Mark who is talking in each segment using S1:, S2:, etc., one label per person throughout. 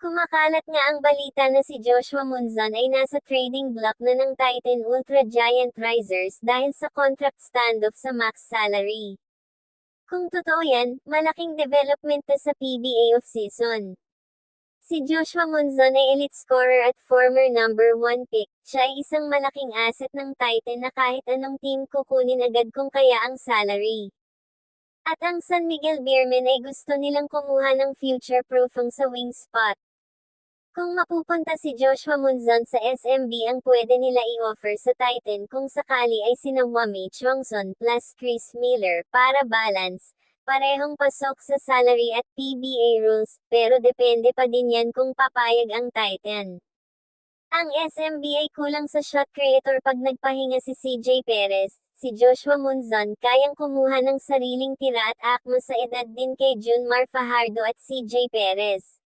S1: Kumakalat nga ang balita na si Joshua Munzon ay nasa trading block na ng Titan Ultra Giant Risers dahil sa contract standoff sa max salary. Kung totoo yan, malaking development na sa PBA off-season. Si Joshua Munzon ay elite scorer at former number 1 pick. Siya ay isang malaking asset ng Titan na kahit anong team kukunin agad kung kaya ang salary. At ang San Miguel Beermen ay gusto nilang kumuha ng future-proofing sa wing spot. Kung mapupunta si Joshua Munzon sa SMB, ang pwede nila i-offer sa Titan kung sakali ay sina Wami Chongson plus Chris Miller para balance. Parehong pasok sa salary at PBA rules, pero depende pa din yan kung papayag ang Titan. Ang SMB ay kulang sa shot creator pag nagpahinga si CJ Perez. Si Joshua Munzon kayang kumuha ng sariling tira at akma sa edad din kay Junmar Fajardo at CJ Perez.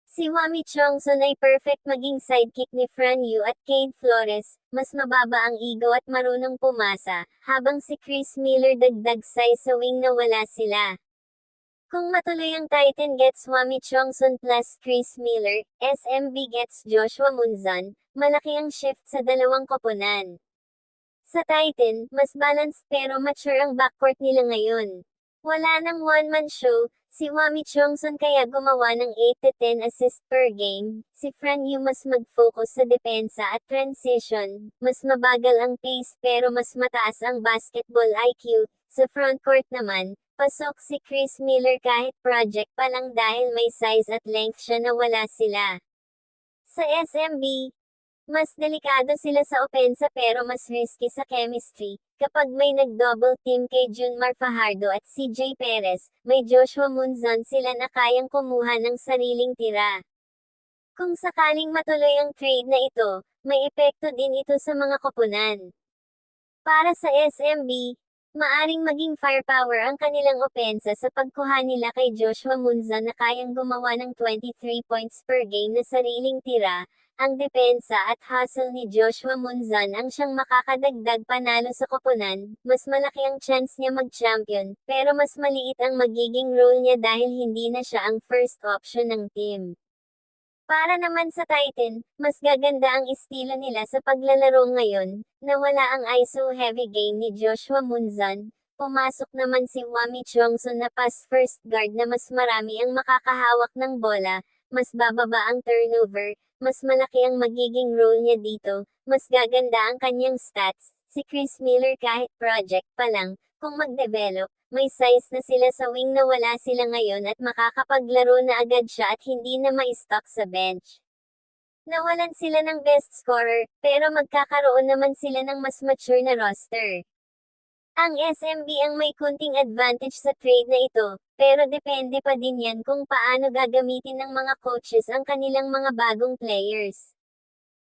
S1: Si Wami Chongson ay perfect maging sidekick ni Fran Yu at Cade Flores, mas mababa ang ego at marunong pumasa, habang si Chris Miller dagdag size sa wing na wala sila. Kung matuloy ang Titan gets Wami Chongson plus Chris Miller, SMB gets Joshua Munzon, malaki ang shift sa dalawang koponan. Sa Titan, mas balanced pero mature ang backcourt nila ngayon. Wala nang one-man show, si Wami Chongson kaya gumawa ng 8 to 10 assists per game, si Fran Yu mas mag-focus sa depensa at transition, mas mabagal ang pace pero mas mataas ang basketball IQ, sa frontcourt naman, pasok si Chris Miller kahit project pa lang dahil may size at length siya na wala sila. Sa SMB, mas delikado sila sa opensa pero mas risky sa chemistry. Kapag may nag-double team kay Junmar Fajardo at CJ Perez, may Joshua Munzon sila na kayang kumuha ng sariling tira. Kung sakaling matuloy ang trade na ito, may epekto din ito sa mga koponan. Para sa SMB, maaring maging firepower ang kanilang opensa sa pagkuha nila kay Joshua Munzon na kayang gumawa ng 23 points per game na sariling tira. Ang depensa at hustle ni Joshua Munzon ang siyang makakadagdag panalo sa koponan, mas malaki ang chance niya mag-champion, pero mas maliit ang magiging role niya dahil hindi na siya ang first option ng team. Para naman sa Titan, mas gaganda ang estilo nila sa paglalaro ngayon, na wala ang ISO-heavy game ni Joshua Munzon. Pumasok naman si Wami Chongson na pass-first guard na mas marami ang makakahawak ng bola, mas bababa ang turnover, mas malaki ang magiging role niya dito, mas gaganda ang kanyang stats. Si Chris Miller kahit project pa lang, kung mag-develop, may size na sila sa wing na wala sila ngayon at makakapaglaro na agad siya at hindi na ma-stock sa bench. Nawalan sila ng best scorer, pero magkakaroon naman sila ng mas mature na roster. Ang SMB ang may kunting advantage sa trade na ito, pero depende pa din yan kung paano gagamitin ng mga coaches ang kanilang mga bagong players.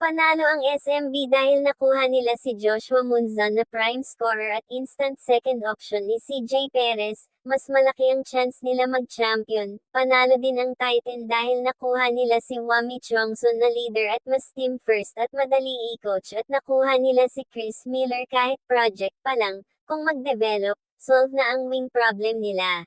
S1: Panalo ang SMB dahil nakuha nila si Joshua Munzon na prime scorer at instant second option ni CJ Perez, mas malaki ang chance nila mag-champion. Panalo din ang Titan dahil nakuha nila si Wami Chongson na leader at mas team first at madali i-coach at nakuha nila si Chris Miller kahit project pa lang. Kung mag-develop, solve na ang wing problem nila.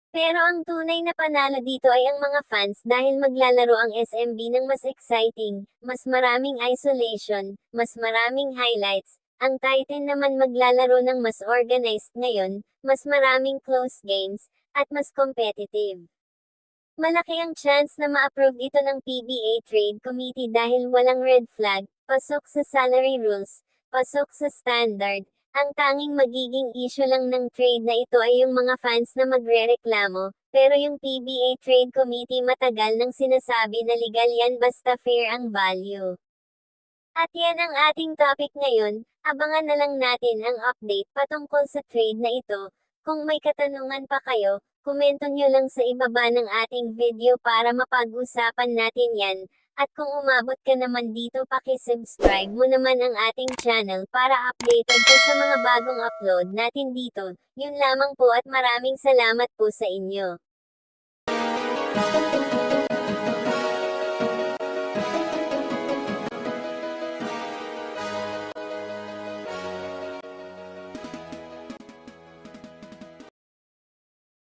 S1: Pero ang tunay na panalo dito ay ang mga fans dahil maglalaro ang SMB ng mas exciting, mas maraming isolation, mas maraming highlights. Ang Titan naman maglalaro ng mas organized ngayon, mas maraming close games, at mas competitive. Malaki ang chance na ma-approve ito ng PBA Trade Committee dahil walang red flag, pasok sa salary rules, pasok sa standard. Ang tanging magiging issue lang ng trade na ito ay yung mga fans na magrereklamo, pero yung PBA Trade Committee matagal nang sinasabi na legal yan basta fair ang value. At yan ang ating topic ngayon, abangan na lang natin ang update patungkol sa trade na ito. Kung may katanungan pa kayo, komento nyo lang sa ibaba ng ating video para mapag-usapan natin yan. At kung umabot ka naman dito paki-subscribe mo naman ang ating channel para updated ka sa mga bagong upload natin dito. Yun lamang po at maraming salamat po sa inyo.